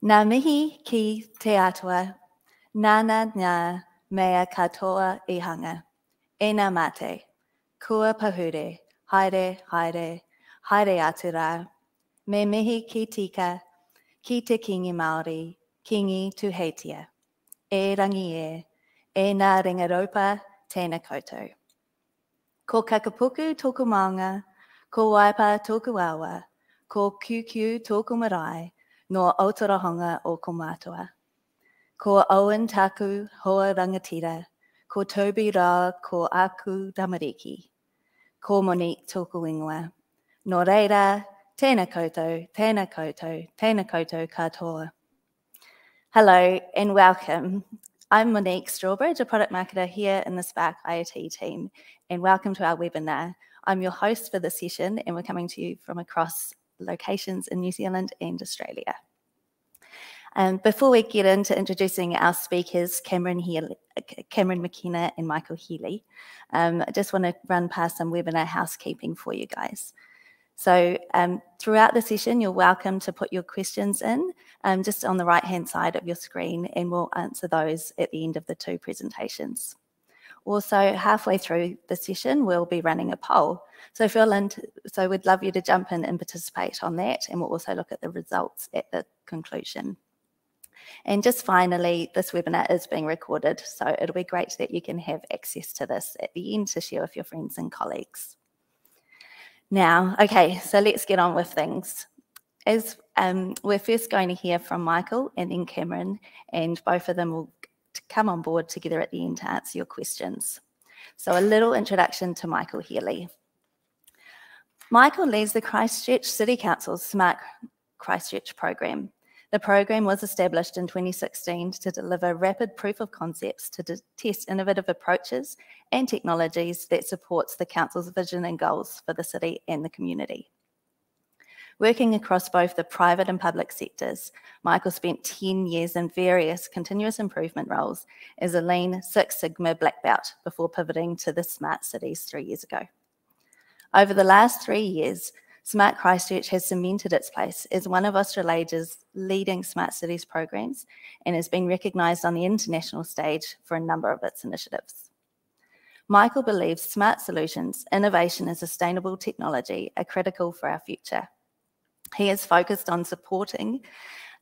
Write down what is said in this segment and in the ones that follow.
Ngā mihi ki te atua, nāna ngā mea katoa I hanga. E ngā mate, kua pahure, haere, haere, haere atu rā. Me mihi ki tika, ki te kingi Māori, kingi tuheitia. E rangi e ngā ringaropa, tēnā koutou. Ko kakapuku tōku maunga, ko waipa tōku awa, ko QQ tōku marae, no Aotearoa o ko mātua. Ko Owen taku hoa rangatira, ko Toby rā ko aku tamariki, ko Monique tōku ingoa. Nō reira, tēnā koutou, tēnā koutou, tēnā koutou katoa. Hello and welcome. I'm Monique Strawbridge, a product marketer here in the Spark IoT team, and welcome to our webinar. I'm your host for this session, and we're coming to you from across locations in New Zealand and Australia. Before we get into introducing our speakers, Cameron McKenna and Michael Healy, I just want to run past some webinar housekeeping for you guys. So throughout the session, you're welcome to put your questions in just on the right-hand side of your screen, and we'll answer those at the end of the two presentations. Also, halfway through the session, we'll be running a poll. So we'd love you to jump in and participate on that, and we'll also look at the results at the conclusion. And just finally, this webinar is being recorded, so it'll be great that you can have access to this at the end to share with your friends and colleagues. Now, okay, so let's get on with things. As we're first going to hear from Michael and then Cameron, and both of them will come on board together at the end to answer your questions. So a little introduction to Michael Healy. Michael leads the Christchurch City Council's Smart Christchurch program. The program was established in 2016 to deliver rapid proof of concepts to test innovative approaches and technologies that supports the council's vision and goals for the city and the community. Working across both the private and public sectors, Michael spent 10 years in various continuous improvement roles as a Lean Six Sigma black belt before pivoting to the Smart Cities 3 years ago. Over the last 3 years, Smart Christchurch has cemented its place as one of Australia's leading smart cities programs and has been recognised on the international stage for a number of its initiatives. Michael believes smart solutions, innovation and sustainable technology are critical for our future. He is focused on supporting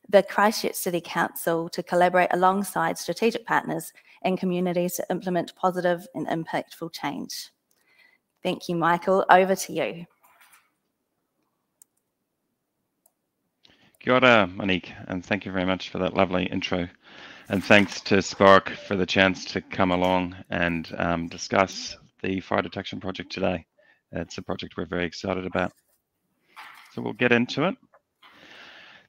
the Christchurch City Council to collaborate alongside strategic partners and communities to implement positive and impactful change. Thank you, Michael. Over to you. Kia ora, Monique, and thank you very much for that lovely intro. And thanks to Spark for the chance to come along and discuss the fire detection project today. It's a project we're very excited about. So we'll get into it.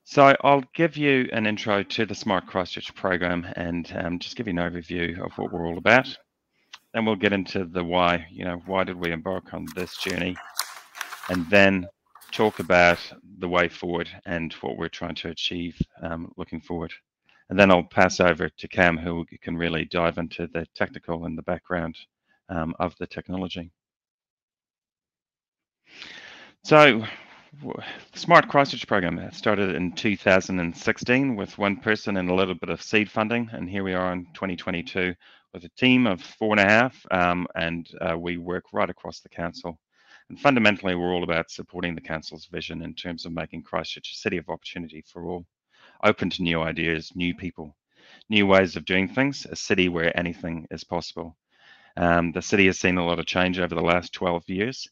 So I'll give you an intro to the Smart Christchurch program and just give you an overview of what we're all about. Then we'll get into the why, why did we embark on this journey? And then talk about the way forward and what we're trying to achieve looking forward. And then I'll pass over to Cam, who can really dive into the technical and the background of the technology. So, Smart Christchurch program started in 2016 with one person and a little bit of seed funding, and here we are in 2022 with a team of 4.5, and we work right across the council. And fundamentally, we're all about supporting the council's vision in terms of making Christchurch a city of opportunity for all, open to new ideas, new people, new ways of doing things, a city where anything is possible. The city has seen a lot of change over the last 12 years.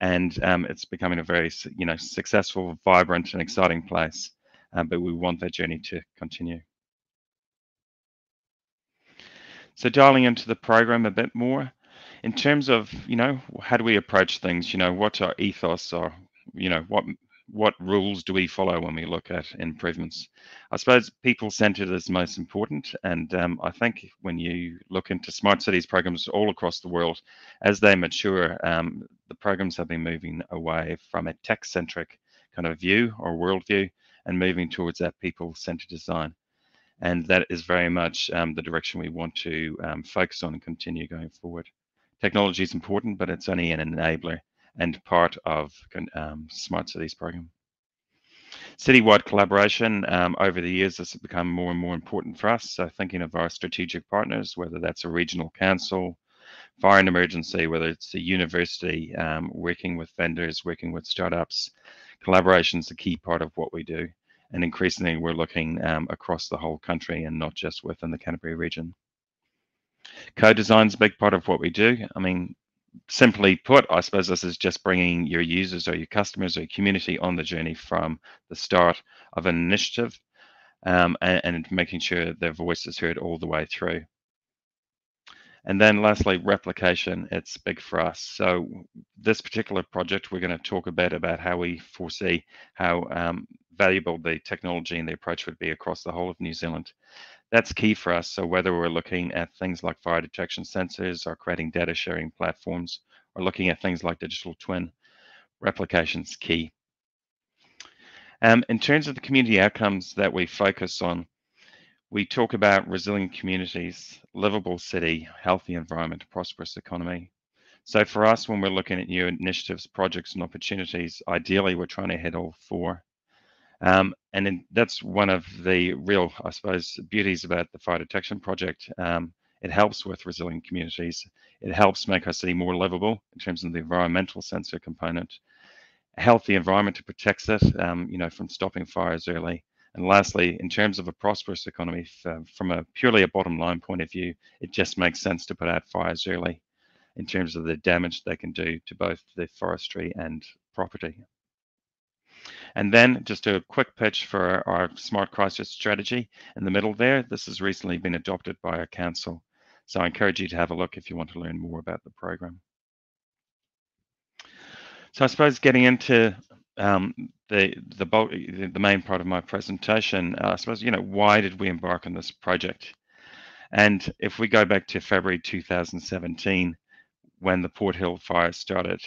And it's becoming a very, successful, vibrant, and exciting place. But we want that journey to continue. So dialing into the program a bit more, in terms of, how do we approach things? What's our ethos, or, what rules do we follow when we look at improvements? I suppose people-centered is most important, and I think when you look into smart cities programs all across the world, as they mature, the programs have been moving away from a tech-centric kind of view or worldview and moving towards that people-centered design. And that is very much the direction we want to focus on and continue going forward. Technology is important, but it's only an enabler and part of Smart Cities program. Citywide collaboration, over the years, this has become more and more important for us. So thinking of our strategic partners, whether that's a regional council, fire and emergency, whether it's a university, working with vendors, working with startups, collaboration is a key part of what we do. And increasingly, we're looking across the whole country and not just within the Canterbury region. Co-design is a big part of what we do. I mean, simply put, I suppose this is just bringing your users or your customers or your community on the journey from the start of an initiative, and making sure their voice is heard all the way through. And then lastly, replication, it's big for us. So this particular project, we're going to talk a bit about how we foresee how valuable the technology and the approach would be across the whole of New Zealand. That's key for us. So whether we're looking at things like fire detection sensors or creating data sharing platforms, or looking at things like digital twin, replication's key. In terms of the community outcomes that we focus on, we talk about resilient communities, livable city, healthy environment, prosperous economy. So for us, when we're looking at new initiatives, projects, and opportunities, ideally we're trying to hit all four. That's one of the real, I suppose, beauties about the fire detection project. It helps with resilient communities. It helps make our city more livable in terms of the environmental sensor component. A healthy environment to protect it, from stopping fires early. And lastly, in terms of a prosperous economy, from a purely a bottom line point of view, it just makes sense to put out fires early in terms of the damage they can do to both the forestry and property. And then just a quick pitch for our Smart Crisis strategy in the middle there. This has recently been adopted by our council. So I encourage you to have a look if you want to learn more about the program. So I suppose getting into the main part of my presentation, I suppose, why did we embark on this project? And if we go back to February 2017, when the Port Hill fire started,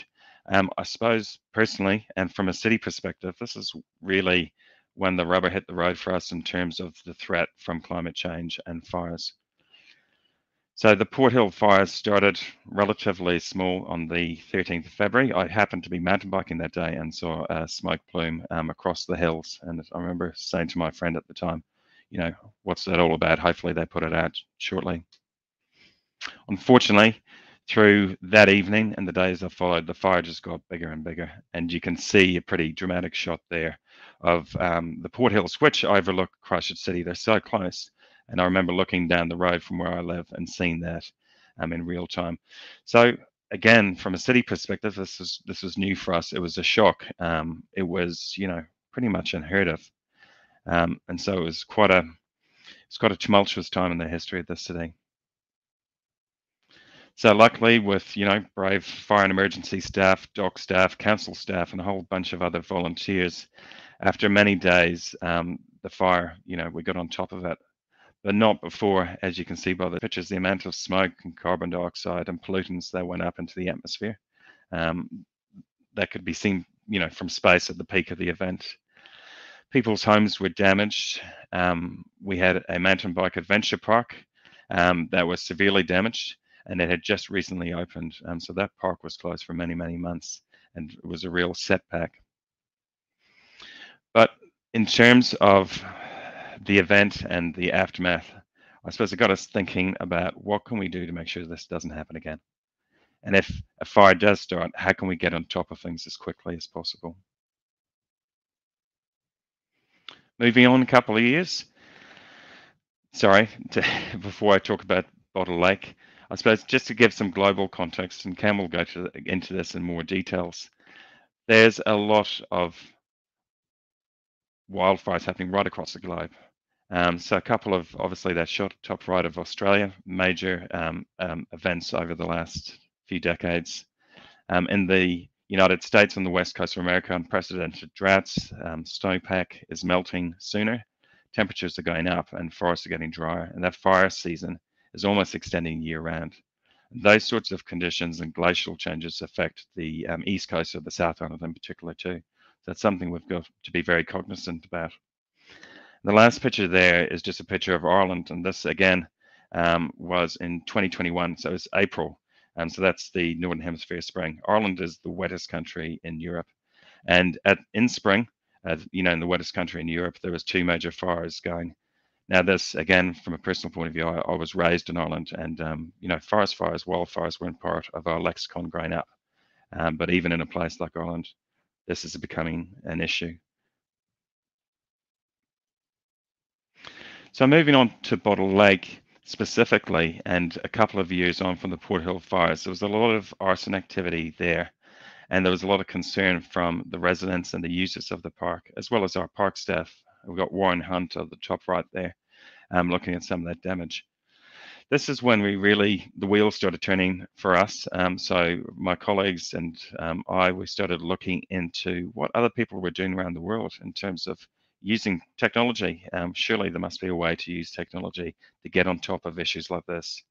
I suppose personally, and from a city perspective, this is really when the rubber hit the road for us in terms of the threat from climate change and fires. So the Port Hill fire started relatively small on the 13th of February. I happened to be mountain biking that day and saw a smoke plume across the hills. And I remember saying to my friend at the time, what's that all about? Hopefully they put it out shortly. Unfortunately, through that evening and the days that followed, the fire just got bigger and bigger. And you can see a pretty dramatic shot there of the Port Hills, which overlook Christchurch City. They're so close. And I remember looking down the road from where I live and seeing that in real time. So again, from a city perspective, this was new for us. It was a shock. It was, pretty much unheard of. And so it was quite a tumultuous time in the history of the city. So luckily with, brave fire and emergency staff, dock staff, council staff, and a whole bunch of other volunteers, after many days, the fire, we got on top of it. But not before, as you can see by the pictures, the amount of smoke and carbon dioxide and pollutants that went up into the atmosphere. That could be seen, from space at the peak of the event. People's homes were damaged. We had a mountain bike adventure park that was severely damaged, and it had just recently opened. So that park was closed for many, many months, and it was a real setback. But in terms of the event and the aftermath, I suppose it got us thinking about what can we do to make sure this doesn't happen again? And if a fire does start, how can we get on top of things as quickly as possible? Moving on a couple of years. Before I talk about Bottle Lake, I suppose just to give some global context, and Cam will go into this in more details, there's a lot of wildfires happening right across the globe. So a couple of, obviously that shot top right of Australia, major events over the last few decades. In the United States, on the west coast of America, unprecedented droughts, snowpack is melting sooner, temperatures are going up and forests are getting drier, and that fire season is almost extending year round. Those sorts of conditions and glacial changes affect the east coast of the South Island in particular too. So that's something we've got to be very cognizant about. The last picture there is just a picture of Ireland, and this again was in 2021, so it's April, so that's the Northern Hemisphere spring. Ireland is the wettest country in Europe, and in spring, in the wettest country in Europe, there was 2 major fires going. Now, this, again, from a personal point of view, I was raised in Ireland, and, forest fires, wildfires weren't part of our lexicon growing up. But even in a place like Ireland, this is becoming an issue. So moving on to Bottle Lake specifically, and a couple of years on from the Port Hill fires, there was a lot of arson activity there, and there was a lot of concern from the residents and the users of the park, as well as our park staff. We've got Warren Hunt at the top right there, looking at some of that damage. This is when the wheels started turning for us. So my colleagues and we started looking into what other people were doing around the world in terms of using technology. Surely there must be a way to use technology to get on top of issues like this,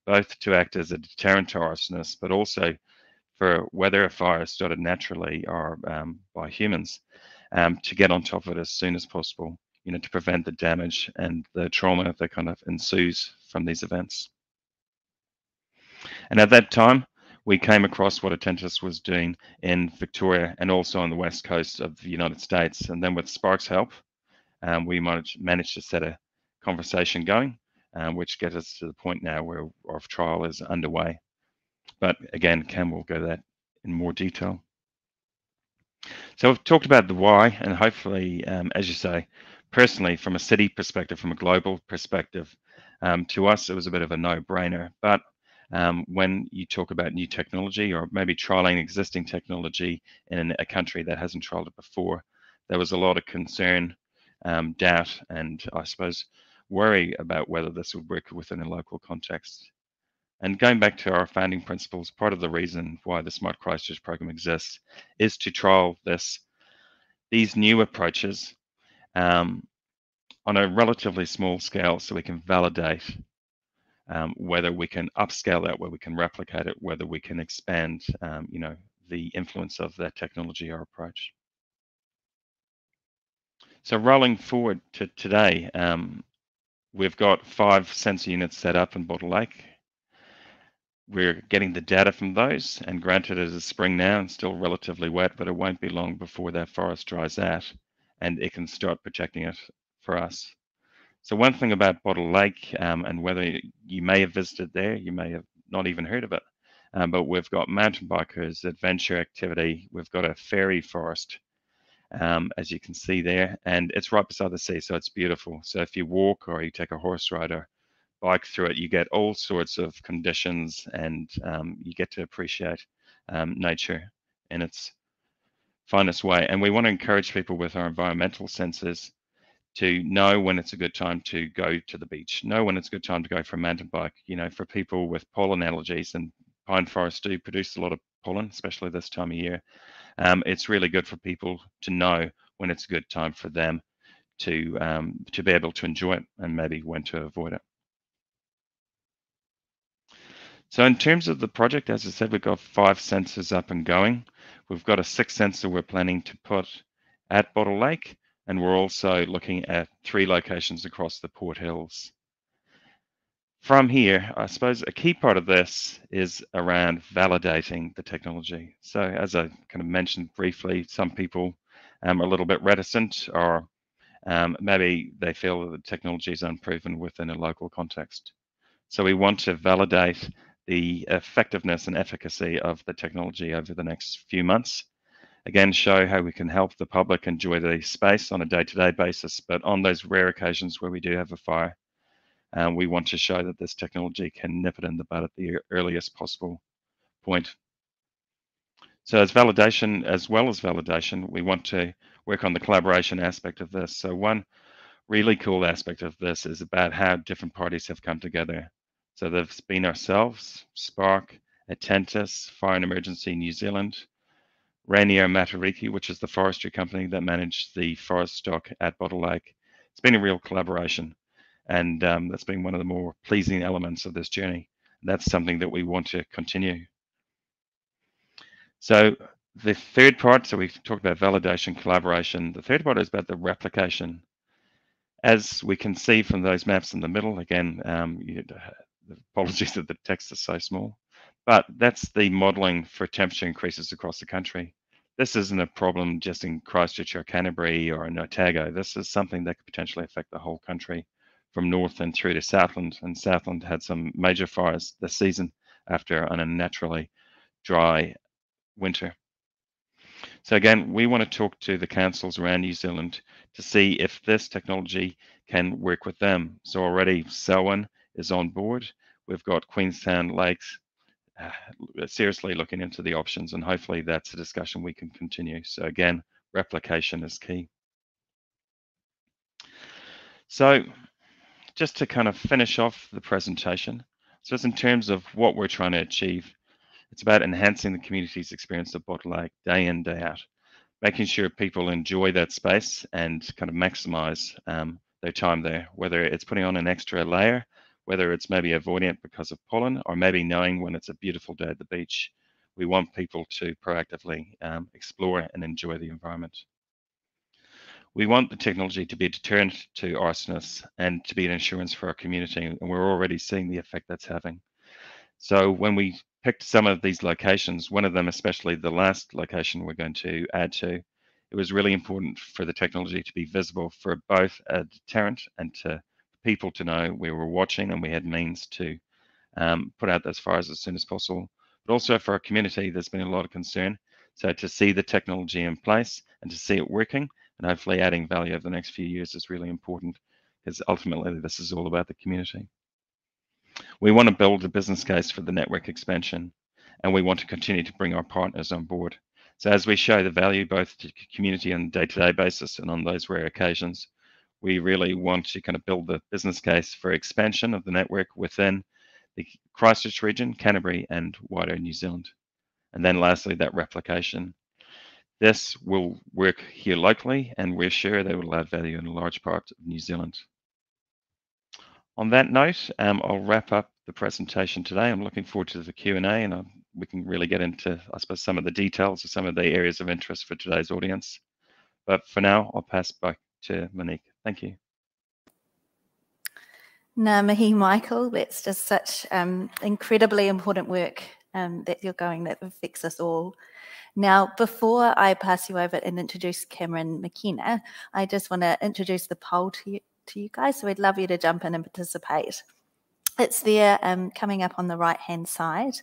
both to act as a deterrent to arsonists, but also for whether a fire started naturally or by humans, to get on top of it as soon as possible, to prevent the damage and the trauma that kind of ensues from these events. And at that time, we came across what Attentis was doing in Victoria and also on the west coast of the United States. And then with Spark's help, we managed to set a conversation going, which gets us to the point now where our trial is underway. But again, Cam will go that in more detail. So we've talked about the why, and hopefully, as you say, personally, from a city perspective, from a global perspective, to us, it was a bit of a no-brainer. But when you talk about new technology or maybe trialing existing technology in a country that hasn't trialed it before, there was a lot of concern, doubt, and I suppose worry about whether this would work within a local context. And going back to our founding principles, part of the reason why the Smart Christchurch program exists is to trial these new approaches on a relatively small scale, so we can validate whether we can upscale that, whether we can replicate it, whether we can expand, the influence of that technology or approach. So rolling forward to today, we've got 5 sensor units set up in Bottle Lake. We're getting the data from those, and granted it is spring now and still relatively wet, but it won't be long before that forest dries out and it can start protecting it for us. So one thing about Bottle Lake, and whether you may have visited there, you may have not even heard of it, but we've got mountain bikers, adventure activity, we've got a fairy forest, as you can see there, and it's right beside the sea, so it's beautiful. So if you walk or you take a horse ride or bike through it, you get all sorts of conditions, and you get to appreciate nature in its finest way. And we want to encourage people with our environmental senses to know when it's a good time to go to the beach, know when it's a good time to go for a mountain bike. For people with pollen allergies, and pine forests do produce a lot of pollen, especially this time of year. It's really good for people to know when it's a good time for them to be able to enjoy it, and maybe when to avoid it. So in terms of the project, as I said, we've got 5 sensors up and going. We've got a 6th sensor we're planning to put at Bottle Lake, and we're also looking at 3 locations across the Port Hills. From here, I suppose a key part of this is around validating the technology. So as I kind of mentioned briefly, some people are a little bit reticent, or maybe they feel that the technology is unproven within a local context. So we want to validate the effectiveness and efficacy of the technology over the next few months. Again, show how we can help the public enjoy the space on a day-to-day basis, but on those rare occasions where we do have a fire, we want to show that this technology can nip it in the bud at the earliest possible point. So as well as validation, we want to work on the collaboration aspect of this. So one really cool aspect of this is about how different parties have come together. So there's been ourselves, Spark, Attentis, Fire and Emergency New Zealand, Rainier Matariki, which is the forestry company that managed the forest stock at Bottle Lake. It's been a real collaboration, and that's been one of the more pleasing elements of this journey. And that's something that we want to continue. So the third part, so we've talked about validation, collaboration. The third part is about the replication. As we can see from those maps in the middle, again, apologies that the text is so small, but that's the modelling for temperature increases across the country. this isn't a problem just in Christchurch or Canterbury or in Otago. This is something that could potentially affect the whole country from north and through to Southland. And Southland had some major fires this season after an unnaturally dry winter. So again, we want to talk to the councils around New Zealand to see if this technology can work with them. So already Selwyn is on board. We've got Queenstown Lakes seriously looking into the options, and hopefully that's a discussion we can continue. So again, replication is key. So just to kind of finish off the presentation, so in terms of what we're trying to achieve, it's about enhancing the community's experience of Bottle Lake day in, day out, making sure people enjoy that space and kind of maximize their time there, whether it's putting on an extra layer, whether it's maybe avoiding it because of pollen, or maybe knowing when it's a beautiful day at the beach. We want people to proactively explore and enjoy the environment. We want the technology to be a deterrent to arsonists and to be an insurance for our community, and we're already seeing the effect that's having. So when we picked some of these locations, one of them, especially the last location we're going to add to, it was really important for the technology to be visible for both a deterrent and to people to know we were watching and we had means to put out those fires as soon as possible. But also for our community, there's been a lot of concern. So to see the technology in place and to see it working and hopefully adding value over the next few years is really important, because ultimately this is all about the community. We want to build a business case for the network expansion, and we want to continue to bring our partners on board. So as we show the value both to community on a day-to-day basis and on those rare occasions, we really want to kind of build the business case for expansion of the network within the Christchurch region, Canterbury, and wider New Zealand. And then lastly, that replication. This will work here locally, and we're sure they will add value in a large part of New Zealand. On that note, I'll wrap up the presentation today. I'm looking forward to the Q&A, and we can really get into, I suppose, some of the details of some of the areas of interest for today's audience. But for now, I'll pass back to Monique. Thank you. Ngā mihi, Michael. That's just such incredibly important work that you're going that affects us all. Now, before I pass you over and introduce Cameron McKenna, I just want to introduce the poll to you guys. So we'd love you to jump in and participate. It's there coming up on the right-hand side,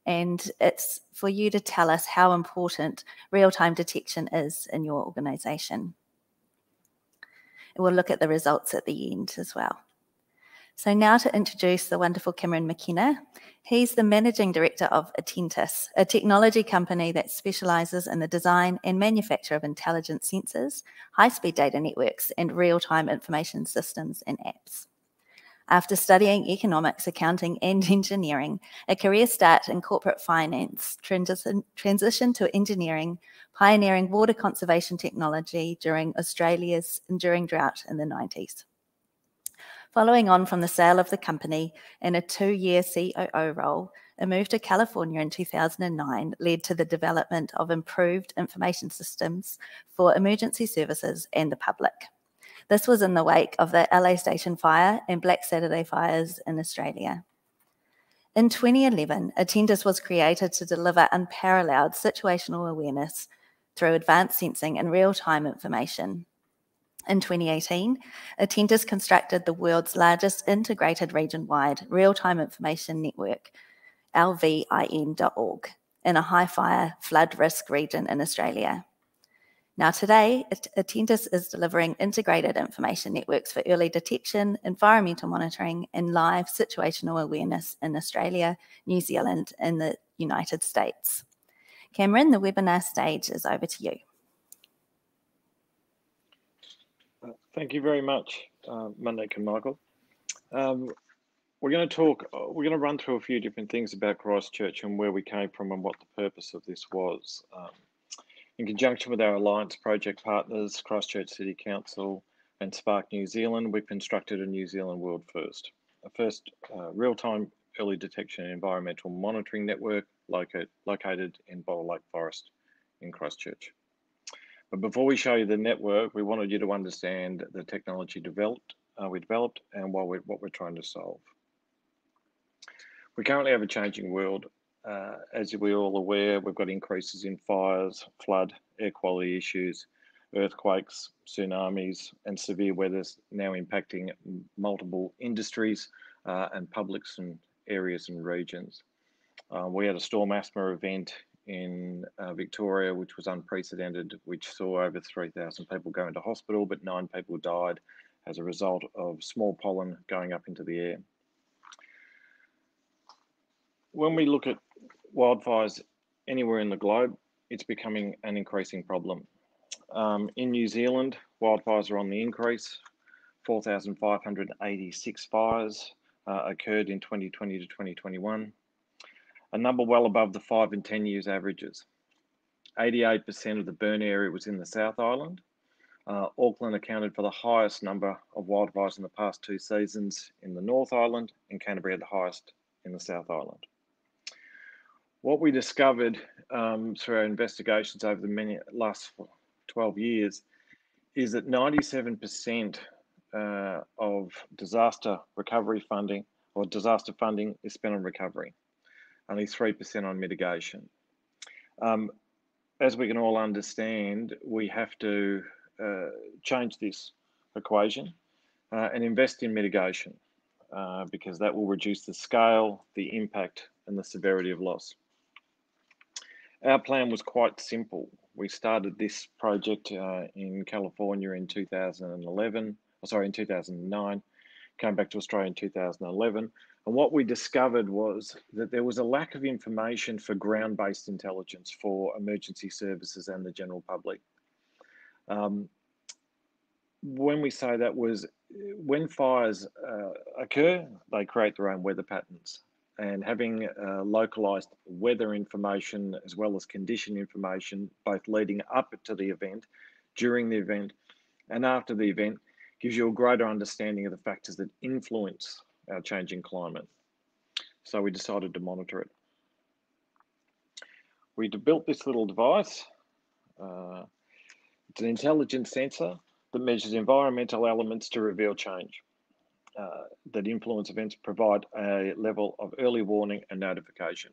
and it's for you to tell us how important real-time detection is in your organisation. And we'll look at the results at the end as well. So now to introduce the wonderful Cameron McKenna. He's the Managing Director of Attentis, a technology company that specialises in the design and manufacture of intelligent sensors, high-speed data networks, and real-time information systems and apps. After studying economics, accounting, and engineering, a career start in corporate finance, transition to engineering, pioneering water conservation technology during Australia's enduring drought in the 90s. Following on from the sale of the company and a 2-year COO role, a move to California in 2009 led to the development of improved information systems for emergency services and the public. This was in the wake of the LA Station fire and Black Saturday fires in Australia. In 2011, Attentis was created to deliver unparalleled situational awareness through advanced sensing and real-time information. In 2018, Attentis constructed the world's largest integrated region-wide real-time information network, lvin.org, in a high-fire flood risk region in Australia. Now today, Attentis is delivering integrated information networks for early detection, environmental monitoring, and live situational awareness in Australia, New Zealand, and the United States. Cameron, the webinar stage is over to you. Thank you very much, Monique and Michael. We're going to run through a few different things about Christchurch and where we came from and what the purpose of this was. In conjunction with our Alliance project partners, Christchurch City Council and Spark New Zealand, we've constructed a New Zealand world first. A first real-time early detection and environmental monitoring network located in Bottle Lake Forest in Christchurch. But before we show you the network, we wanted you to understand the technology we developed and what we're trying to solve. We currently have a changing world, as we're all aware, we've got increases in fires, flood, air quality issues, earthquakes, tsunamis, and severe weathers now impacting multiple industries and publics and areas and regions. We had a storm asthma event in Victoria, which was unprecedented, which saw over 3,000 people go into hospital, but 9 people died as a result of small pollen going up into the air. When we look at wildfires anywhere in the globe, it's becoming an increasing problem. In New Zealand, wildfires are on the increase. 4,586 fires occurred in 2020 to 2021, a number well above the 5 and 10 years averages. 88% of the burn area was in the South Island. Auckland accounted for the highest number of wildfires in the past 2 seasons in the North Island, and Canterbury had the highest in the South Island. What we discovered through our investigations over the last 12 years is that 97% of disaster recovery funding or disaster funding is spent on recovery, only 3% on mitigation. As we can all understand, we have to change this equation and invest in mitigation because that will reduce the scale, the impact, and the severity of loss. Our plan was quite simple. We started this project in California in 2009, came back to Australia in 2011. And what we discovered was that there was a lack of information for ground-based intelligence for emergency services and the general public. When we say that was, when fires occur, they create their own weather patterns. And having localized weather information as well as condition information, both leading up to the event, during the event, and after the event, gives you a greater understanding of the factors that influence our changing climate. So we decided to monitor it. We built this little device. It's an intelligent sensor that measures environmental elements to reveal change. That influence events, provide a level of early warning and notification.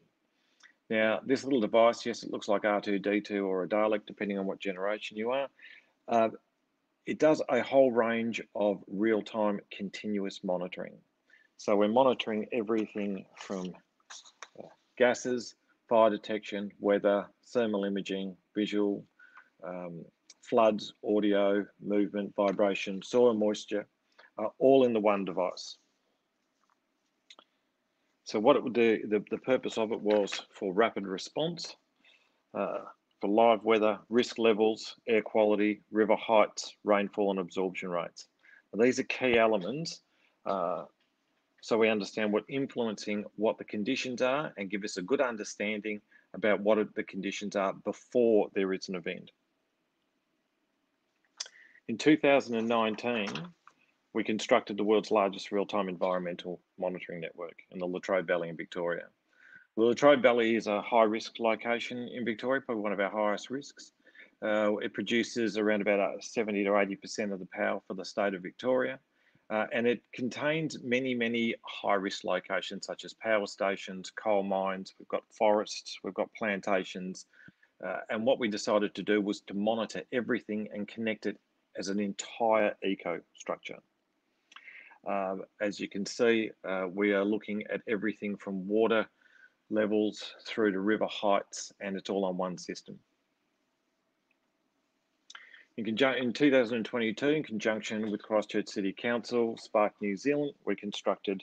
Now, this little device, yes, it looks like R2-D2 or a Dalek, depending on what generation you are. It does a whole range of real-time continuous monitoring. So we're monitoring everything from gases, fire detection, weather, thermal imaging, visual, floods, audio, movement, vibration, soil moisture, all in the one device. So what it would do, the purpose of it was for rapid response, for live weather, risk levels, air quality, river heights, rainfall and absorption rates. Now, these are key elements so we understand what influencing what the conditions are and give us a good understanding about what the conditions are before there is an event. In 2019, we constructed the world's largest real-time environmental monitoring network in the Latrobe Valley in Victoria. The Latrobe Valley is a high-risk location in Victoria, probably one of our highest risks. It produces around about 70 to 80% of the power for the state of Victoria. And it contains many, many high-risk locations such as power stations, coal mines, we've got forests, we've got plantations. And what we decided to do was to monitor everything and connect it as an entire eco-structure. As you can see, we are looking at everything from water levels through to river heights, and it's all on one system. In 2022, in conjunction with Christchurch City Council, Spark New Zealand, we constructed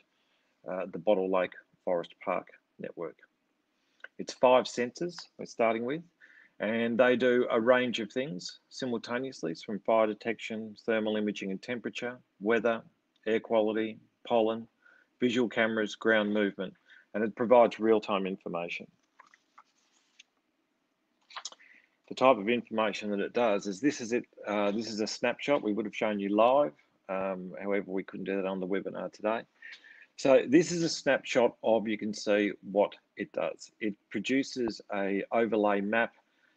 the Bottle Lake Forest Park network. It's 5 sensors we're starting with, and they do a range of things simultaneously, from fire detection, thermal imaging and temperature, weather, air quality, pollen, visual cameras, ground movement, and it provides real-time information. The type of information that it does is this is a snapshot. We would have shown you live, however, we couldn't do that on the webinar today. So this is a snapshot of, you can see what it does. It produces a overlay map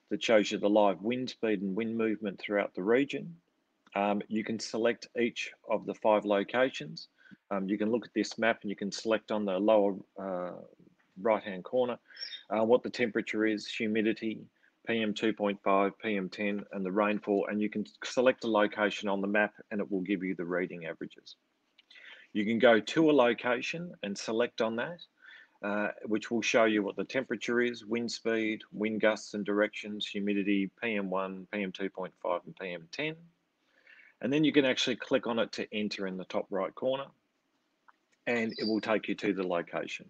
that shows you the live wind speed and wind movement throughout the region. You can select each of the 5 locations. You can look at this map and you can select on the lower right-hand corner what the temperature is, humidity, PM 2.5, PM 10, and the rainfall, and you can select a location on the map and it will give you the reading averages. You can go to a location and select on that, which will show you what the temperature is, wind speed, wind gusts and directions, humidity, PM1, PM 2.5, and PM 10. And then you can actually click on it to enter in the top right corner, and it will take you to the location.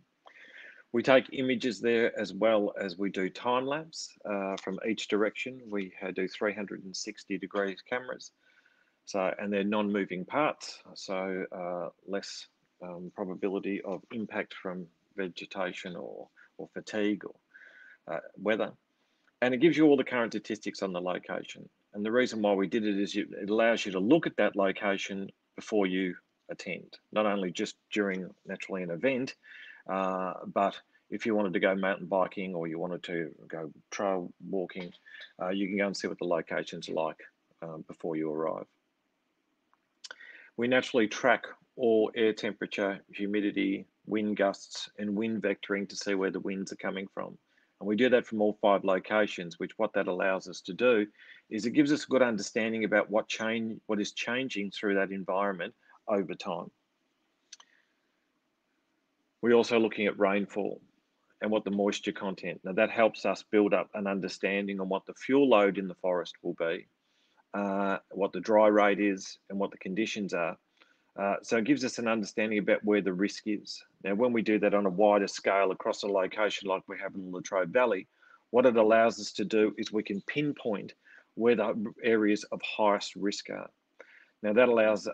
We take images there as well as we do time lapse from each direction. We do 360 degree cameras. So, and they're non-moving parts, so less probability of impact from vegetation or fatigue or weather. And it gives you all the current statistics on the location. And the reason why we did it is it allows you to look at that location before you attend, not only just during naturally an event, but if you wanted to go mountain biking or you wanted to go trail walking, you can go and see what the locations are like before you arrive. We naturally track all air temperature, humidity, wind gusts, and wind vectoring to see where the winds are coming from. And we do that from all 5 locations, which what that allows us to do is it gives us a good understanding about what is changing through that environment over time. We're also looking at rainfall and what the moisture content. Now that helps us build up an understanding on what the fuel load in the forest will be, what the dry rate is, and what the conditions are. So it gives us an understanding about where the risk is. Now, when we do that on a wider scale across a location like we have in the Latrobe Valley, what it allows us to do is we can pinpoint where the areas of highest risk are. Now that allows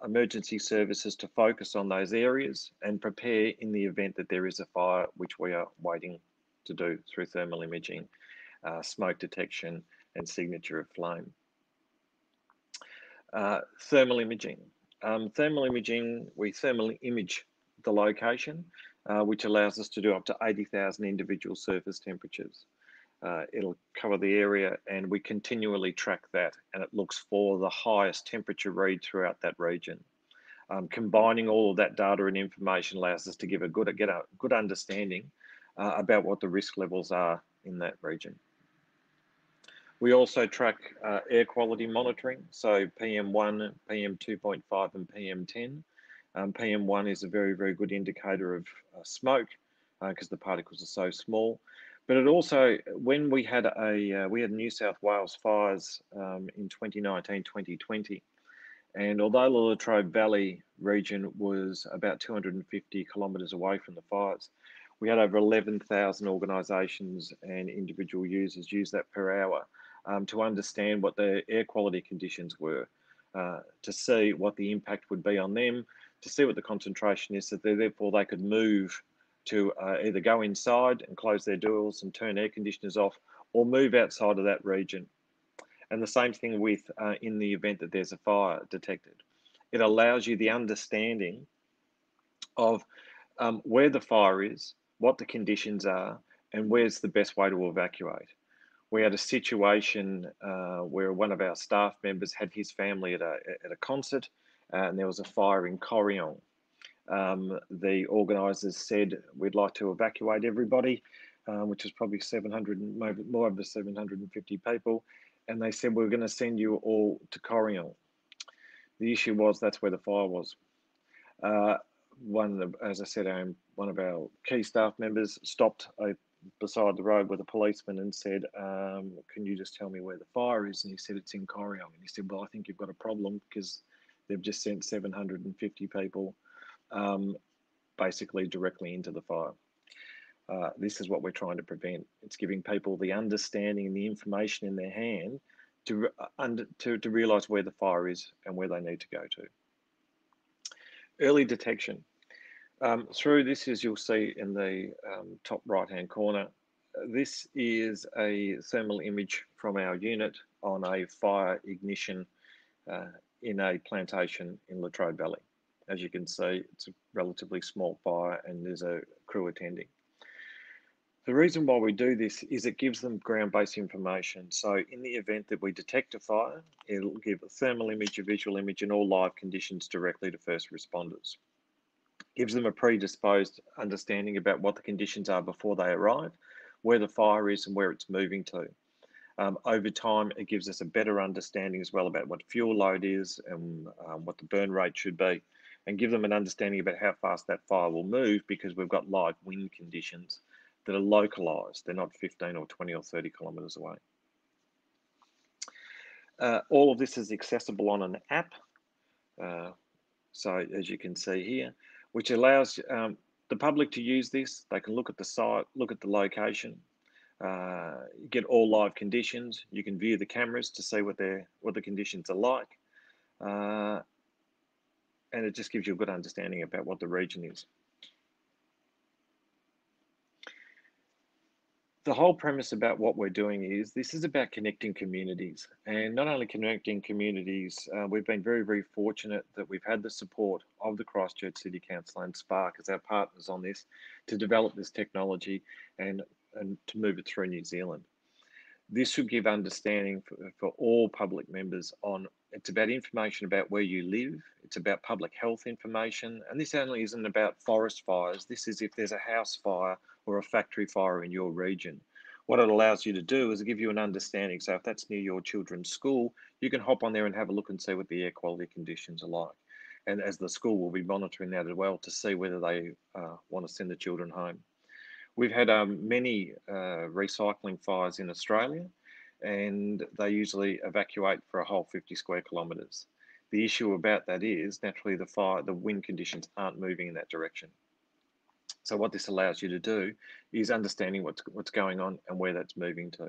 emergency services to focus on those areas and prepare in the event that there is a fire, which we are waiting to do through thermal imaging, smoke detection, and signature of flame. Thermal imaging. Thermal imaging, we thermally image the location, which allows us to do up to 80,000 individual surface temperatures. It'll cover the area and we continually track that, and it looks for the highest temperature read throughout that region. Combining all of that data and information allows us to get a good understanding about what the risk levels are in that region. We also track air quality monitoring, so PM1, PM 2.5 and PM 10. PM1 is a very, very good indicator of smoke because the particles are so small. But it also, when we had New South Wales fires in 2019, 2020, and although the Latrobe Valley region was about 250 kilometres away from the fires, we had over 11,000 organisations and individual users use that per hour to understand what the air quality conditions were, to see what the impact would be on them, to see what the concentration is, so that therefore they could move to either go inside and close their doors and turn air conditioners off, or move outside of that region. And the same thing with in the event that there's a fire detected. It allows you the understanding of where the fire is, what the conditions are, and where's the best way to evacuate. We had a situation where one of our staff members had his family at a concert, and there was a fire in Corryong. The organisers said, we'd like to evacuate everybody, which is probably 700, maybe more over 750 people. And they said, we're going to send you all to Corryong. The issue was that's where the fire was. As I said, one of our key staff members stopped beside the road with a policeman and said, can you just tell me where the fire is? And he said, it's in Corryong. And he said, well, I think you've got a problem because they've just sent 750 people basically directly into the fire. This is what we're trying to prevent. It's giving people the understanding and the information in their hand to realise where the fire is and where they need to go to. Early detection. Through this, as you'll see in the top right-hand corner, this is a thermal image from our unit on a fire ignition in a plantation in Latrobe Valley. As you can see, it's a relatively small fire and there's a crew attending. The reason why we do this is it gives them ground-based information. So in the event that we detect a fire, it'll give a thermal image, a visual image, and all live conditions directly to first responders. gives them a predisposed understanding about what the conditions are before they arrive, where the fire is and where it's moving to. Over time, it gives us a better understanding as well about what fuel load is and what the burn rate should be, and give them an understanding about how fast that fire will move, because we've got live wind conditions that are localized. They're not 15 or 20 or 30 kilometers away. All of this is accessible on an app. So as you can see here, which allows the public to use this. They can look at the site, look at the location, get all live conditions. You can view the cameras to see what the conditions are like, and it just gives you a good understanding about what the region is. The whole premise about what we're doing is this is about connecting communities, and not only connecting communities, we've been very, very fortunate that we've had the support of the Christchurch City Council and Spark as our partners on this to develop this technology and to move it through New Zealand. This should give understanding for all public members on, it's about information about where you live, it's about public health information, and this only isn't about forest fires. This is if there's a house fire or a factory fire in your region. What it allows you to do is give you an understanding. So if that's near your children's school, you can hop on there and have a look and see what the air quality conditions are like. And as the school will be monitoring that as well to see whether they want to send the children home. We've had many recycling fires in Australia, and they usually evacuate for a whole 50 square kilometres. The issue about that is naturally the wind conditions aren't moving in that direction. So what this allows you to do is understanding what's going on and where that's moving to.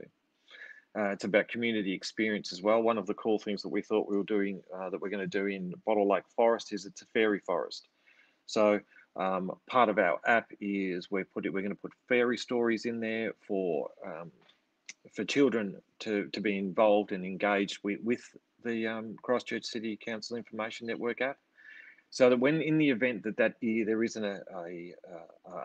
It's about community experience as well. One of the cool things that we thought we were doing, that we're going to do in Bottle Lake Forest, is it's a fairy forest. So part of our app is we're going to put fairy stories in there for children to be involved and engaged with the Christchurch City Council Information Network app, so that when in the event that there is an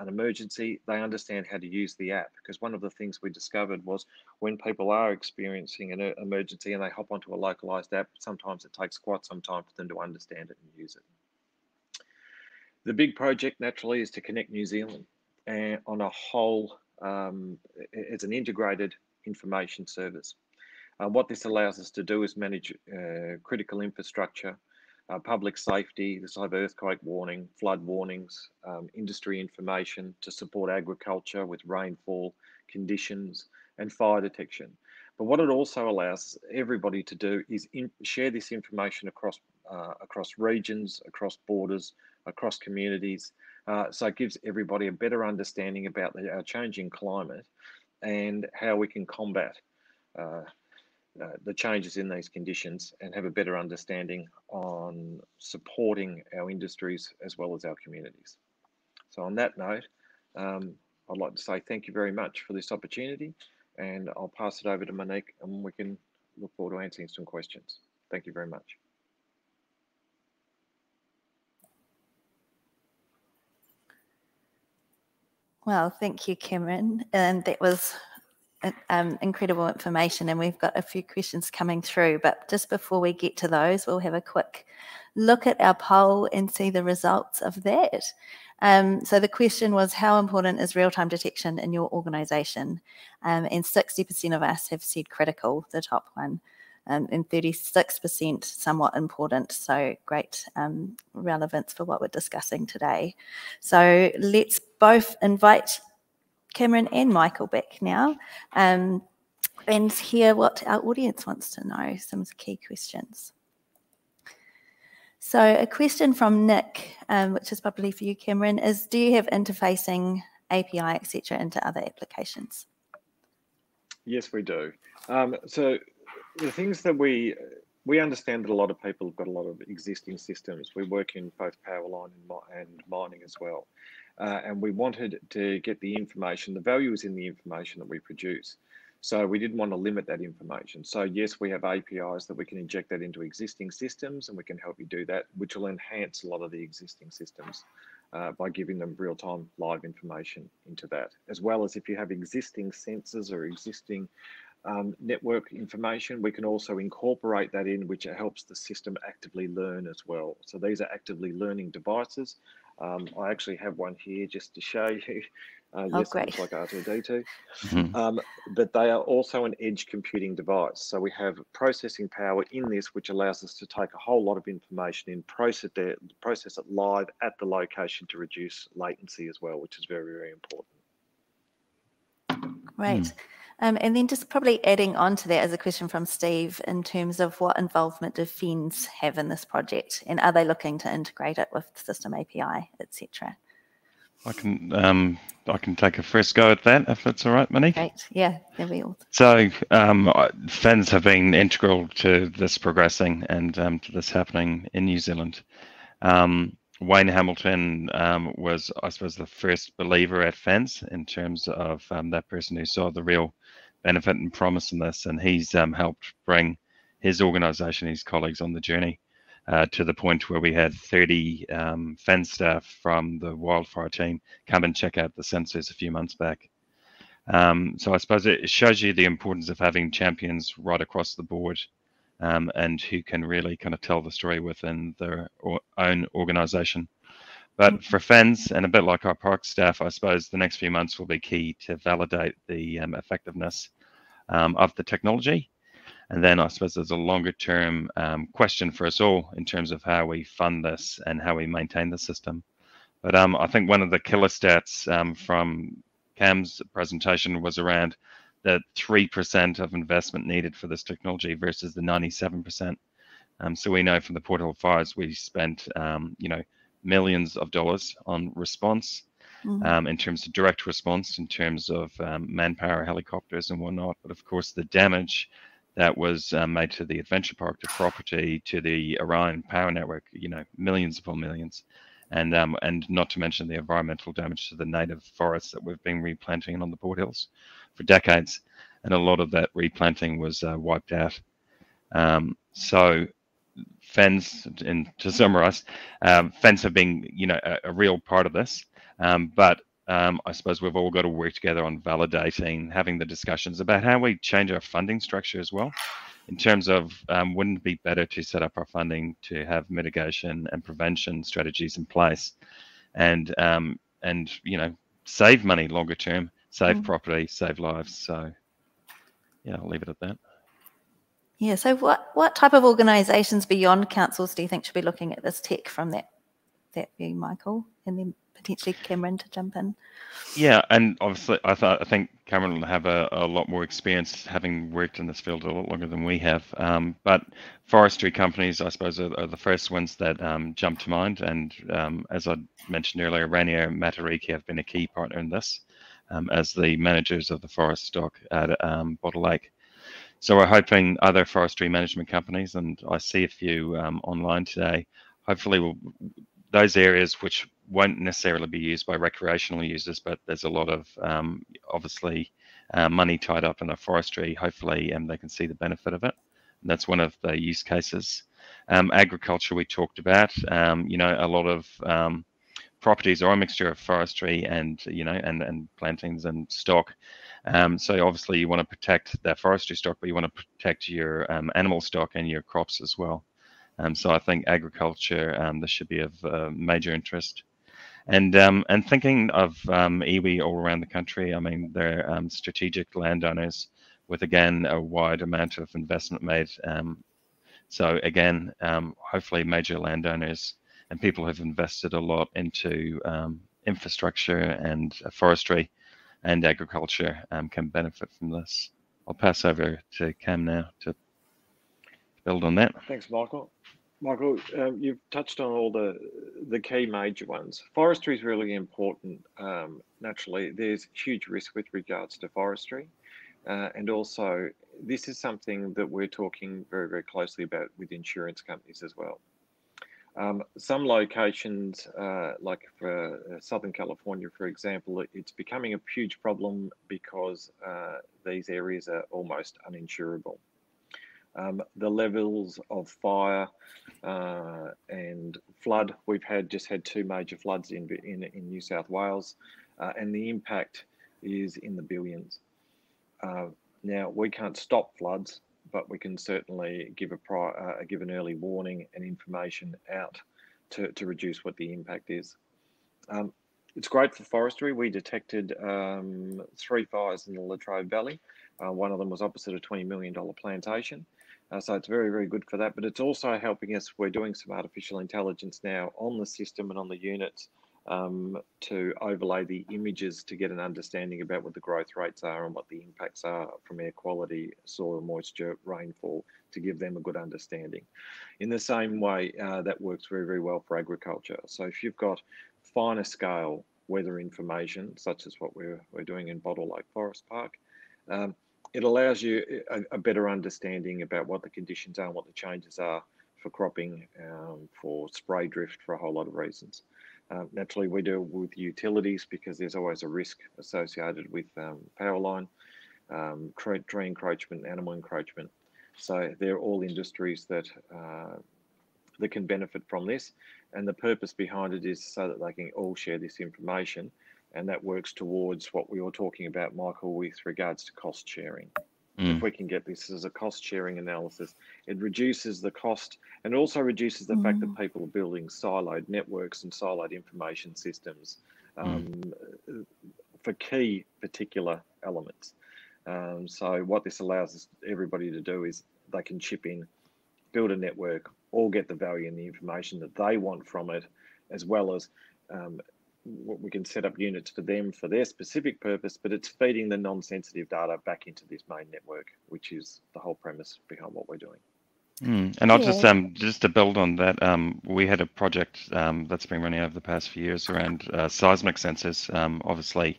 emergency, they understand how to use the app. Because one of the things we discovered was when people are experiencing an emergency and they hop onto a localized app, sometimes it takes quite some time for them to understand it and use it. The big project naturally is to connect New Zealand and on a whole, it's an integrated information service. What this allows us to do is manage critical infrastructure, public safety, this type of earthquake warning, flood warnings, industry information to support agriculture with rainfall conditions and fire detection. But what it also allows everybody to do is share this information across regions, across borders, across communities. So it gives everybody a better understanding about our changing climate and how we can combat the changes in these conditions and have a better understanding on supporting our industries as well as our communities. So on that note, I'd like to say thank you very much for this opportunity, and I'll pass it over to Monique and we can look forward to answering some questions. Thank you very much. Well, thank you, Cameron. And that was incredible information, and we've got a few questions coming through. But just before we get to those, we'll have a quick look at our poll and see the results of that. So the question was, how important is real-time detection in your organisation? And 60% of us have said critical, the top one, and 36% somewhat important. So great relevance for what we're discussing today. So let's both invite Cameron and Michael back now and hear what our audience wants to know, some key questions. So a question from Nick, which is probably for you, Cameron, is do you have interfacing API, etc., into other applications? Yes, we do. So the things that we understand that a lot of people have got a lot of existing systems. We work in both power line and mining as well. And we wanted to get the information, the value is in the information that we produce. So we didn't want to limit that information. So yes, we have APIs that we can inject that into existing systems, and we can help you do that, which will enhance a lot of the existing systems by giving them real-time live information into that. As well as if you have existing sensors or existing network information, we can also incorporate that in, which helps the system actively learn as well. So these are actively learning devices I actually have one here just to show you. Oh, yes, great. it looks like R2D2. Mhm. But they are also an edge computing device. So we have processing power in this, which allows us to take a whole lot of information in, process it live at the location to reduce latency as well, which is very, very important. Great. And then just probably adding on to that as a question from Steve in terms of what involvement do FENS have in this project, and are they looking to integrate it with system API, etc.? I can take a first go at that if that's all right, Monique. Great. Yeah, there we all. So FENS have been integral to this progressing and to this happening in New Zealand. Wayne Hamilton was, I suppose, the first believer at FENS in terms of that person who saw the real benefit and promise in this, and he's helped bring his organisation, his colleagues on the journey to the point where we had 30 FENS staff from the wildfire team come and check out the sensors a few months back. So I suppose it shows you the importance of having champions right across the board, and who can really kind of tell the story within their own organisation. But for FENS, and a bit like our park staff, I suppose the next few months will be key to validate the effectiveness of the technology. And then I suppose there's a longer term question for us all in terms of how we fund this and how we maintain the system. But I think one of the killer stats from Cam's presentation was around the 3% of investment needed for this technology versus the 97%. So we know from the Port Hill fires, we spent, millions of dollars on response in terms of direct response, in terms of manpower, helicopters and whatnot. But of course, the damage that was made to the adventure park, to property, to the Orion power network, millions upon millions. And not to mention the environmental damage to the native forests that we've been replanting on the Port Hills for decades. And a lot of that replanting was wiped out. So FENS, and to summarize, FENS have been, a real part of this. But I suppose we've all got to work together on validating, having the discussions about how we change our funding structure as well. In terms of, wouldn't it be better to set up our funding to have mitigation and prevention strategies in place, and save money longer term, save property, save lives. So yeah, I'll leave it at that. Yeah. So what type of organisations beyond councils do you think should be looking at this tech from that view, Michael, and then potentially Cameron to jump in? Yeah, and obviously I think Cameron will have a lot more experience, having worked in this field a lot longer than we have. But forestry companies, I suppose, are the first ones that jump to mind. And as I mentioned earlier, Rainier and Matariki have been a key partner in this as the managers of the forest stock at Bottle Lake. So we're hoping other forestry management companies, and I see a few online today, hopefully those areas which won't necessarily be used by recreational users, but there's a lot of obviously money tied up in the forestry. Hopefully they can see the benefit of it. And that's one of the use cases. Agriculture we talked about, a lot of properties are a mixture of forestry and plantings and stock. So obviously you want to protect that forestry stock, but you want to protect your animal stock and your crops as well. So I think agriculture, this should be of major interest. And thinking of iwi all around the country, I mean, they're strategic landowners with, again, a wide amount of investment made. So again, hopefully major landowners and people who've invested a lot into infrastructure and forestry and agriculture can benefit from this. I'll pass over to Cam now to build on that. Thanks, Michael. Michael, you've touched on all the key major ones. Forestry is really important. Naturally, there's huge risk with regards to forestry. And also, this is something that we're talking very, very closely about with insurance companies as well. Some locations, like for Southern California, for example, it's becoming a huge problem because these areas are almost uninsurable. The levels of fire and flood, we've just had 2 major floods in New South Wales, and the impact is in the billions. Now, we can't stop floods, but we can certainly give an early warning and information out to reduce what the impact is. It's great for forestry. We detected 3 fires in the Latrobe Valley. One of them was opposite a $20 million plantation. So it's very, very good for that. But it's also helping us. We're doing some artificial intelligence now on the system and on the units to overlay the images to get an understanding about what the growth rates are and what the impacts are from air quality, soil moisture, rainfall, to give them a good understanding. In the same way, that works very, very well for agriculture. So if you've got finer scale weather information, such as what we're doing in Bottle Lake Forest Park, it allows you a better understanding about what the conditions are and what the changes are for cropping, for spray drift, for a whole lot of reasons. Naturally, we deal with utilities because there's always a risk associated with power line, tree encroachment, animal encroachment. So they're all industries that can benefit from this. And the purpose behind it is so that they can all share this information. And that works towards what we were talking about, Michael, with regards to cost sharing. If we can get this as a cost sharing analysis, it reduces the cost and also reduces the fact that people are building siloed networks and siloed information systems for key particular elements. So what this allows everybody to do is they can chip in, build a network, all get the value and the information that they want from it, as well as we can set up units for them for their specific purpose, but it's feeding the non-sensitive data back into this main network, which is the whole premise behind what we're doing. And I'll just to build on that, we had a project that's been running over the past few years around seismic sensors. Obviously,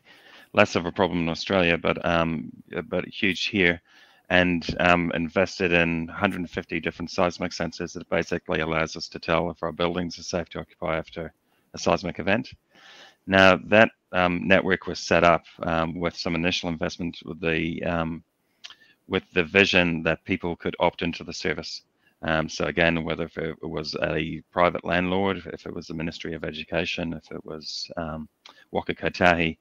less of a problem in Australia, but huge here, and invested in 150 different seismic sensors that basically allows us to tell if our buildings are safe to occupy after a seismic event. Now that network was set up with some initial investment with the vision that people could opt into the service. So again, whether if it was a private landlord, if it was the Ministry of Education, if it was Waka Kotahi,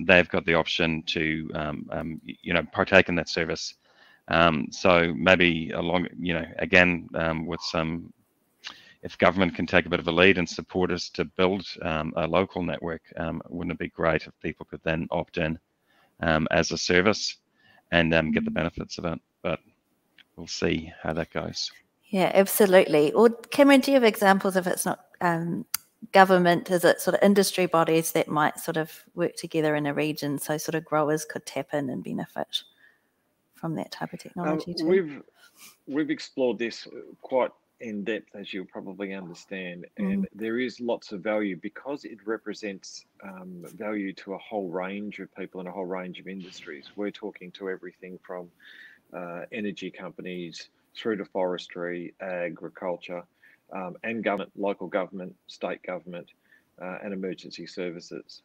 they've got the option to partake in that service. So maybe along, again, with some, if government can take a bit of a lead and support us to build a local network, wouldn't it be great if people could then opt in as a service and get the benefits of it? But we'll see how that goes. Yeah, absolutely. Or Cameron, do you have examples if it's not government? Is it sort of industry bodies that might sort of work together in a region so sort of growers could tap in and benefit from that type of technology too? We've explored this quite in depth, as you'll probably understand, and there is lots of value because it represents value to a whole range of people and a whole range of industries. We're talking to everything from energy companies through to forestry, agriculture, and government, local government, state government, and emergency services,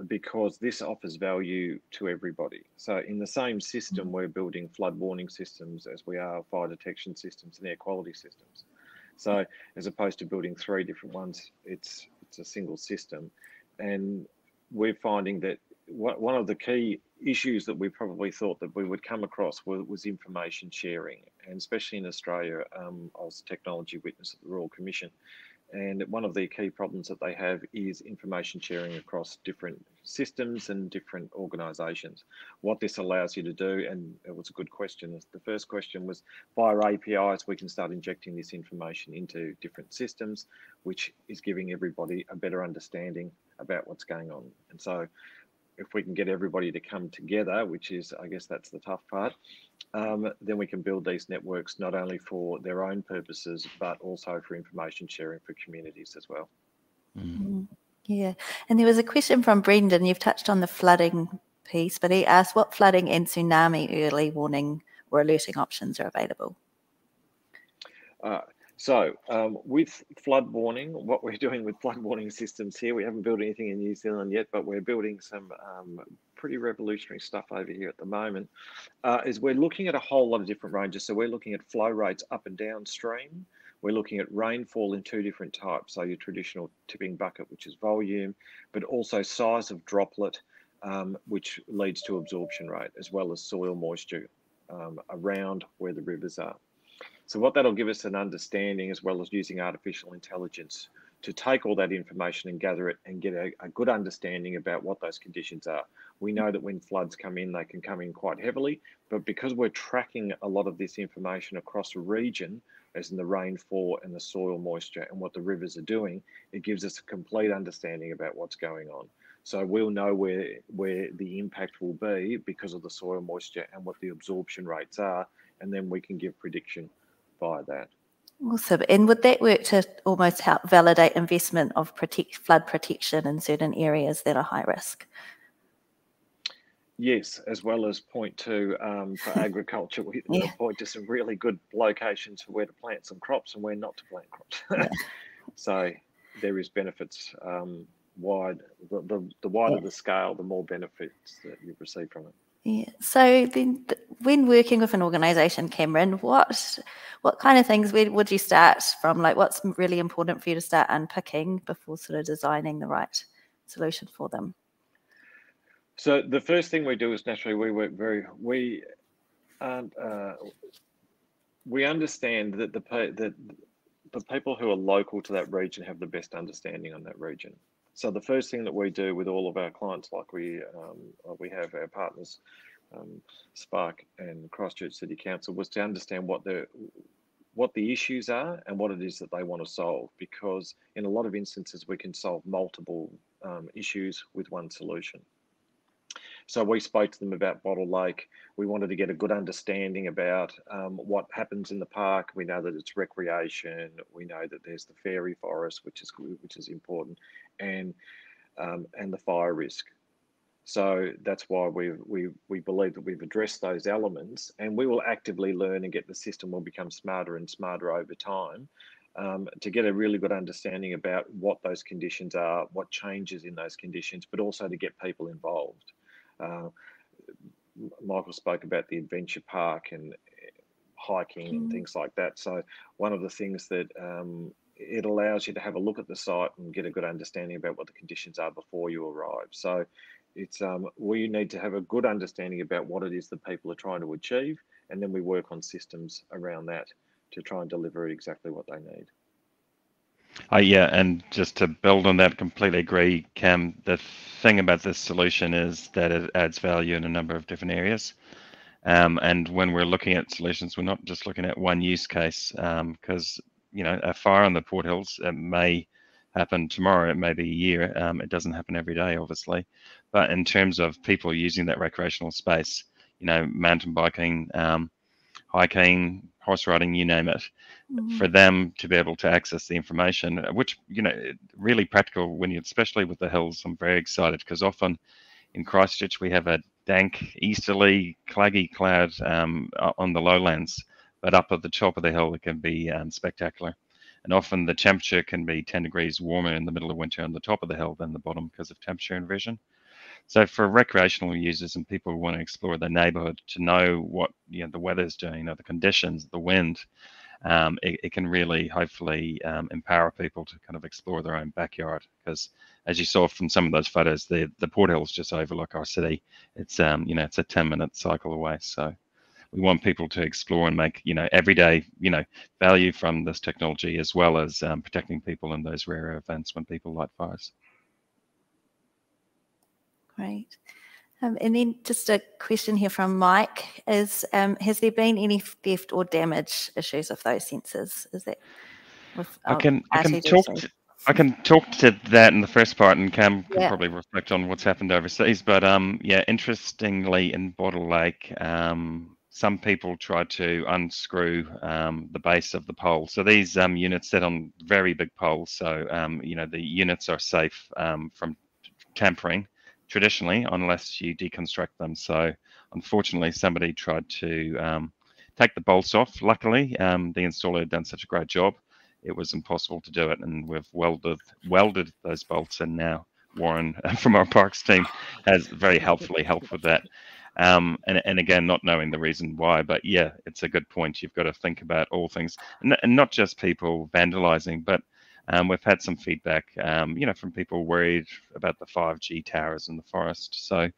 because this offers value to everybody. So in the same system, we're building flood warning systems as we are fire detection systems and air quality systems. So as opposed to building 3 different ones, it's a single system. And we're finding that one of the key issues that we probably thought that we would come across was information sharing, and especially in Australia. I was a technology witness at the Royal Commission, and one of the key problems that they have is information sharing across different systems and different organisations. What this allows you to do, and it was a good question, the first question was via APIs, we can start injecting this information into different systems, which is giving everybody a better understanding about what's going on. And so if we can get everybody to come together, which is, I guess that's the tough part, then we can build these networks not only for their own purposes, but also for information sharing for communities as well. Yeah, and there was a question from Brendan. You've touched on the flooding piece, but he asked what flooding and tsunami early warning or alerting options are available. So with flood warning, what we're doing with flood warning systems here, we haven't built anything in New Zealand yet, but we're building some pretty revolutionary stuff over here at the moment, is we're looking at a whole lot of different ranges. So we're looking at flow rates up and downstream. We're looking at rainfall in 2 different types. So your traditional tipping bucket, which is volume, but also size of droplet, which leads to absorption rate, as well as soil moisture around where the rivers are. So what that'll give us an understanding, as well as using artificial intelligence to take all that information and gather it and get a good understanding about what those conditions are. We know that when floods come in, they can come in quite heavily, but because we're tracking a lot of this information across a region, as in the rainfall and the soil moisture and what the rivers are doing, it gives us a complete understanding about what's going on. So we'll know where the impact will be because of the soil moisture and what the absorption rates are, and then we can give prediction via that. Awesome. And would that work to almost help validate investment of flood protection in certain areas that are high risk? Yes, as well as point to for agriculture, we point to some really good locations for where to plant some crops and where not to plant crops. Yeah. So there is benefits wide. The wider the scale, the more benefits that you receive from it. Yeah. So then, when working with an organisation, Cameron, what kind of things would you start from? Like, what's really important for you to start unpicking before sort of designing the right solution for them? So the first thing we do is naturally we understand that the people who are local to that region have the best understanding on that region. So the first thing that we do with all of our clients, like we have our partners, Spark and Christchurch City Council, was to understand what the issues are and what it is that they want to solve. Because in a lot of instances, we can solve multiple issues with one solution. So we spoke to them about Bottle Lake. We wanted to get a good understanding about what happens in the park. We know that it's recreation. We know that there's the fairy forest, which is important, and the fire risk. So that's why we believe that we've addressed those elements, and we will actively learn and get the system will become smarter and smarter over time. To get a really good understanding about what those conditions are, what changes in those conditions, but also to get people involved. Michael spoke about the adventure park and hiking and things like that. So one of the things that it allows you to have a look at the site and get a good understanding about what the conditions are before you arrive. So it's we need to have a good understanding about what it is that people are trying to achieve, and then we work on systems around that to try and deliver exactly what they need. Yeah, and just to build on that, completely agree, Cam. The thing about this solution is that it adds value in a number of different areas. And when we're looking at solutions, we're not just looking at one use case, because a fire on the Port Hills, it may happen tomorrow, it may be a year. It doesn't happen every day, obviously. But in terms of people using that recreational space, mountain biking, hiking, horse riding, you name it, for them to be able to access the information, which, really practical when especially with the hills. I'm very excited because often in Christchurch, we have a dank, easterly, claggy cloud on the lowlands, but up at the top of the hill, it can be spectacular. And often the temperature can be 10 degrees warmer in the middle of winter on the top of the hill than the bottom because of temperature inversion. So for recreational users and people who want to explore their neighborhood, to know what the weather's doing, the conditions, the wind, it can really hopefully empower people to kind of explore their own backyard. Because as you saw from some of those photos, the Port Hills just overlook our city. It's it's a 10-minute cycle away. So we want people to explore and make everyday value from this technology, as well as protecting people in those rare events when people light fires. Great. And then just a question here from Mike is, has there been any theft or damage issues of those sensors? Is that with I can talk to that in the first part, and Cam can probably reflect on what's happened overseas. But interestingly, in Bottle Lake, some people tried to unscrew the base of the pole. So these units sit on very big poles. So the units are safe from tampering traditionally, unless you deconstruct them. So unfortunately, somebody tried to take the bolts off. Luckily, the installer had done such a great job, it was impossible to do it, and we've welded those bolts, and now Warren from our parks team has very helpfully helped with that. And again, not knowing the reason why, but yeah, it's a good point. You've got to think about all things, and not just people vandalizing, but we've had some feedback, from people worried about the 5G towers in the forest. So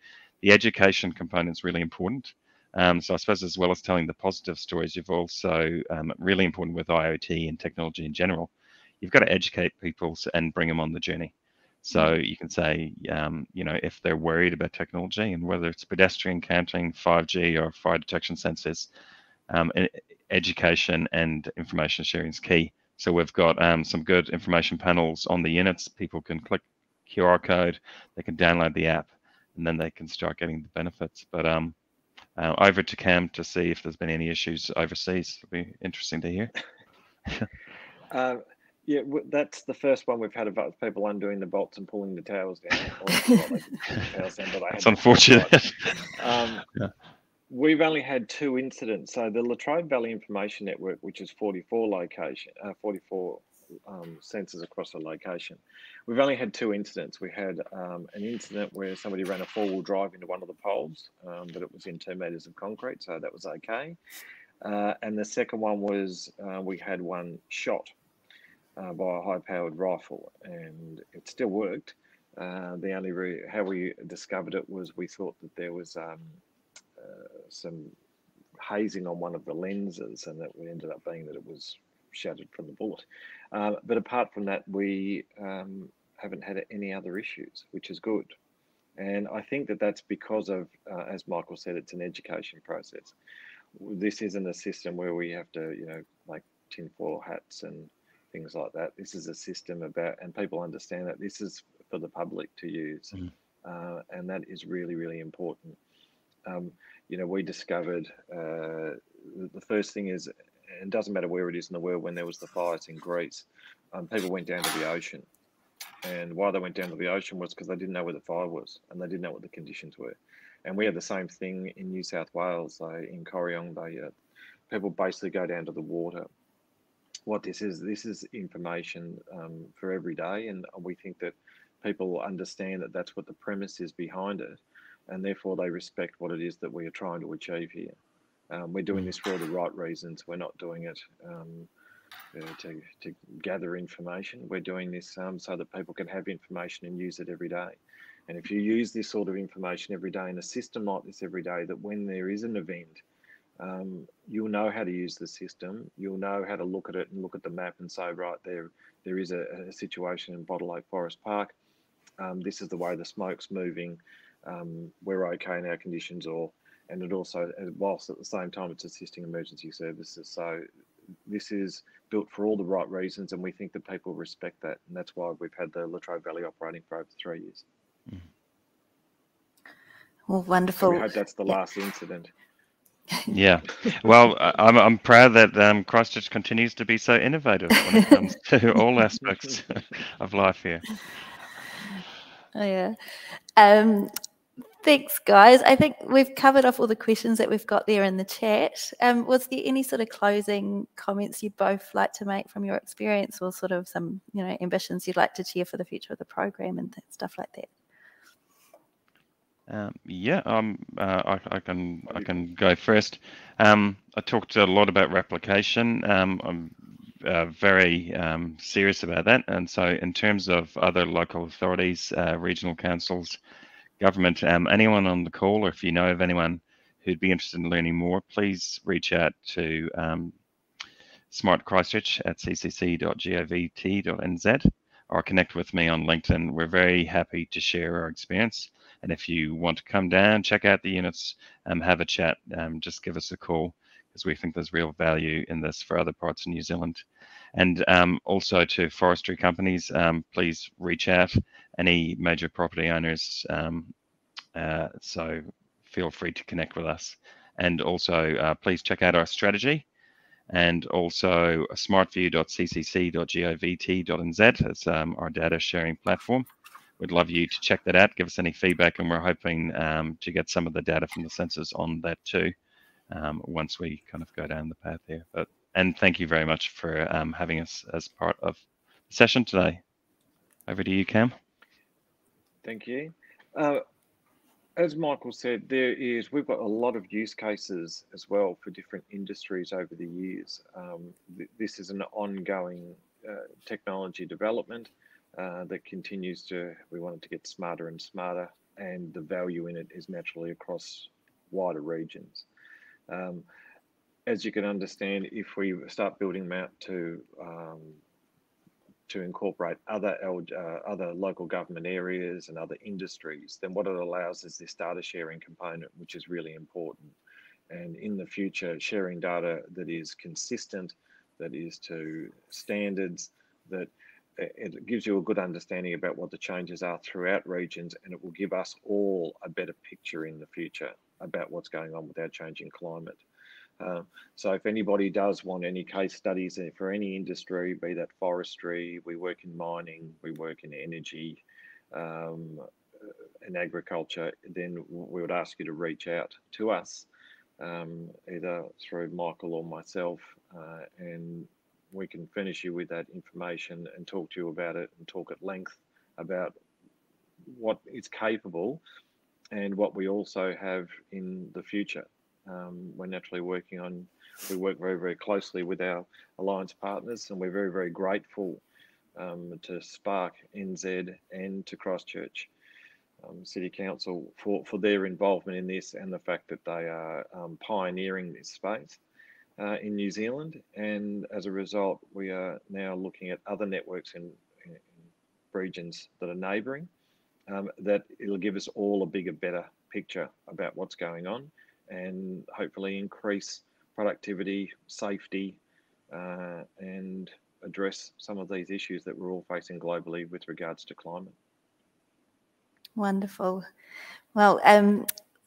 the education component is really important. So I suppose, as well as telling the positive stories, you've also really important with IoT and technology in general. you've got to educate people and bring them on the journey. So you can say, you know, if they're worried about technology and whether it's pedestrian counting, 5G or fire detection sensors, education and information sharing is key. So we've got some good information panels on the units. People can click QR code, they can download the app, and then they can start getting the benefits. But over to Cam to see if there's been any issues overseas. It'll be interesting to hear. Yeah, that's the first one we've had about people undoing the bolts and pulling the towers down. It's unfortunate. Yeah. We've only had 2 incidents. So the Latrobe Valley Information Network, which is 44 sensors across a location, we've only had 2 incidents. We had an incident where somebody ran a 4-wheel drive into one of the poles, but it was in 2 meters of concrete, so that was okay. And the second one was we had one shot by a high-powered rifle, and it still worked. The only how we discovered it was we thought that there was some hazing on one of the lenses, and that ended up being that it was shattered from the bullet. But apart from that, we haven't had any other issues, which is good. And I think that that's because of, as Michael said, it's an education process. This isn't a system where we have to, you know, like tinfoil hats and things like that. This is a system about, and people understand that this is for the public to use. And that is really, really important. You know, we discovered the first thing is, and it doesn't matter where it is in the world, when there was the fires in Greece, people went down to the ocean. And why they went down to the ocean was because they didn't know where the fire was, and they didn't know what the conditions were. And we had the same thing in New South Wales. In Corryong, people basically go down to the water. What this is information for every day, and we think that people understand that that's what the premise is behind it, and therefore they respect what it is that we are trying to achieve here. We're doing this for all the right reasons. We're not doing it to gather information. We're doing this so that people can have information and use it every day. And if you use this sort of information every day in a system like this every day, that when there is an event, you'll know how to use the system. You'll know how to look at it and look at the map and say, right, there is a situation in Bottle Lake Forest Park. This is the way the smoke's moving. We're okay in our conditions, and it also, whilst at the same time, it's assisting emergency services. So this is built for all the right reasons, and we think that people respect that, and that's why we've had the Latrobe Valley operating for over 3 years. Well, wonderful. So we hope that's the last incident. Yeah, well, I'm proud that Christchurch continues to be so innovative when it comes to all aspects of life here. Oh, yeah. Thanks, guys. I think we've covered off all the questions that we've got there in the chat. Was there any sort of closing comments you'd both like to make from your experience, or sort of some, you know, ambitions you'd like to share for the future of the program and stuff like that? Yeah, I can go first. I talked a lot about replication. I'm very serious about that, and so in terms of other local authorities, regional councils, government, anyone on the call, or if you know of anyone who'd be interested in learning more, please reach out to Smart Christchurch at ccc.govt.nz, or connect with me on LinkedIn. We're very happy to share our experience. And if you want to come down, check out the units, have a chat, just give us a call, because we think there's real value in this for other parts of New Zealand. And also to forestry companies, please reach out, any major property owners, so feel free to connect with us. And also please check out our strategy, and also smartview.ccc.govt.nz. It's our data sharing platform. We'd love you to check that out, give us any feedback, and we're hoping to get some of the data from the sensors on that too, once we kind of go down the path here. And thank you very much for having us as part of the session today. Over to you, Cam. Thank you. As Michael said, we've got a lot of use cases as well for different industries over the years. This is an ongoing technology development that continues we want it to get smarter and smarter, and the value in it is naturally across wider regions. As you can understand, if we start building them out to to incorporate other local government areas and other industries, then what it allows is this data sharing component, which is really important. And in the future, sharing data that is consistent, that is to standards, that it gives you a good understanding about what the changes are throughout regions, and it will give us all a better picture in the future about what's going on with our changing climate. So if anybody does want any case studies for any industry, be that forestry, we work in mining, we work in energy, and agriculture, then we would ask you to reach out to us, either through Michael or myself, and we can furnish you with that information and talk to you about it and talk at length about what is capable and what we also have in the future. We're naturally working on, we work very, very closely with our alliance partners, and we're very, very grateful to Spark NZ and to Christchurch City Council for their involvement in this, and the fact that they are pioneering this space in New Zealand. And as a result, we are now looking at other networks in regions that are neighbouring, that it'll give us all a bigger, better picture about what's going on, and hopefully increase productivity, safety, and address some of these issues that we're all facing globally with regards to climate. Wonderful. Well,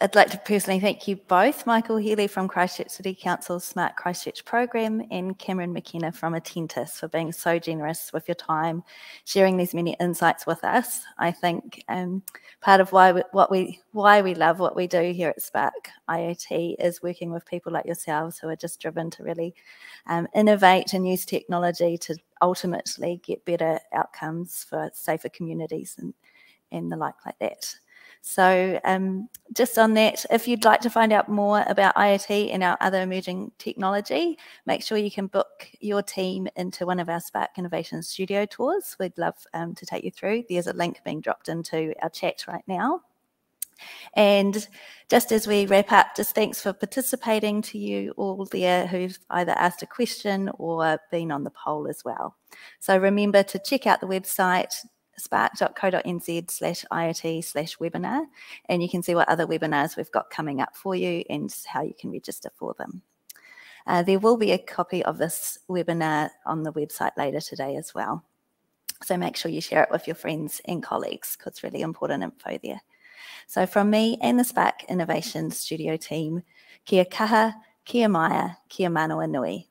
I'd like to personally thank you both, Michael Healy from Christchurch City Council's Smart Christchurch program and Cameron McKenna from Attentis, for being so generous with your time, sharing these many insights with us. I think part of why we love what we do here at Spark IoT is working with people like yourselves who are just driven to really innovate and use technology to ultimately get better outcomes for safer communities and the like that. So just on that, if you'd like to find out more about IoT and our other emerging technology, make sure you can book your team into one of our Spark Innovation Studio tours. We'd love to take you through. There's a link being dropped into our chat right now. And just as we wrap up, just thanks for participating to you all there who've either asked a question or been on the poll as well. So remember to check out the website, spark.co.nz/IoT/webinar, and you can see what other webinars we've got coming up for you and how you can register for them. There will be a copy of this webinar on the website later today as well. So make sure you share it with your friends and colleagues, because it's really important info there. So from me and the Spark Innovation Studio team, kia kaha, kia maia, kia manawa nui.